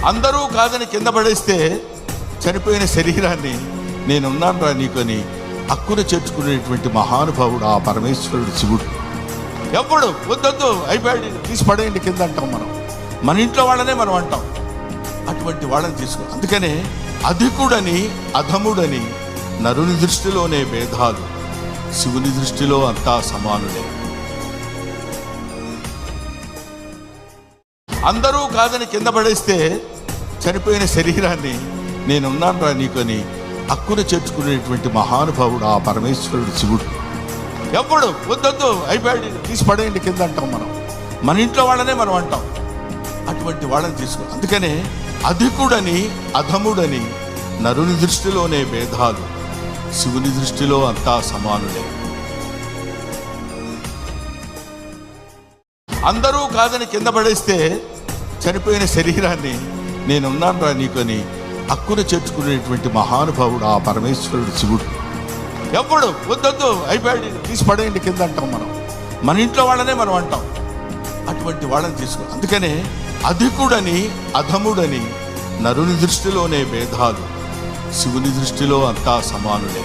అందరూ కాదని కింద పడేస్తే చనిపోయిన శరీరాన్ని నేనున్నాను రా నీకొని హక్కును చేర్చుకునేటువంటి మహానుభావుడు ఆ పరమేశ్వరుడు శివుడు. ఎప్పుడు వద్దొద్దు అయిపోయాడు తీసి పడేయండి కింద అంటాం మనం. మన ఇంట్లో వాళ్ళనే మనం అంటాం. అటువంటి వాళ్ళని తీసుకో. అందుకనే అధికుడని అధముడని నరుని దృష్టిలోనే భేదాలు, శివుని దృష్టిలో అంతా సమానులే. అందరూ కాదని కింద పడేస్తే చనిపోయిన శరీరాన్ని నేనున్నాను రా నీకొని హక్కును చేర్చుకునేటువంటి మహానుభావుడు ఆ పరమేశ్వరుడు శివుడు. ఎప్పుడు వద్దొద్దు అయిపోయాడు తీసి పడేయండి కింద అంటాం మనం. మన ఇంట్లో వాళ్ళనే మనం అంటాం. అటువంటి వాళ్ళని తీసుకో. అందుకనే అధికుడని అధముడని నరుని దృష్టిలోనే భేదాలు, శివుని దృష్టిలో అంతా సమానులే. అందరూ కాదని కింద పడేస్తే చనిపోయిన శరీరాన్ని నేనున్నాను రా నీకొని హక్కును చేర్చుకునేటువంటి మహానుభావుడు ఆ పరమేశ్వరుడు శివుడు. ఎప్పుడు వద్దొద్దు అయిపోయాడు తీసి పడేయండి కింద అంటాం మనం. మన ఇంట్లో వాళ్ళనే మనం అంటాం. అటువంటి వాళ్ళని తీసుకో. అందుకనే అధికుడని అధముడని నరుని దృష్టిలోనే భేదాలు, శివుని దృష్టిలో అంతా సమానులే.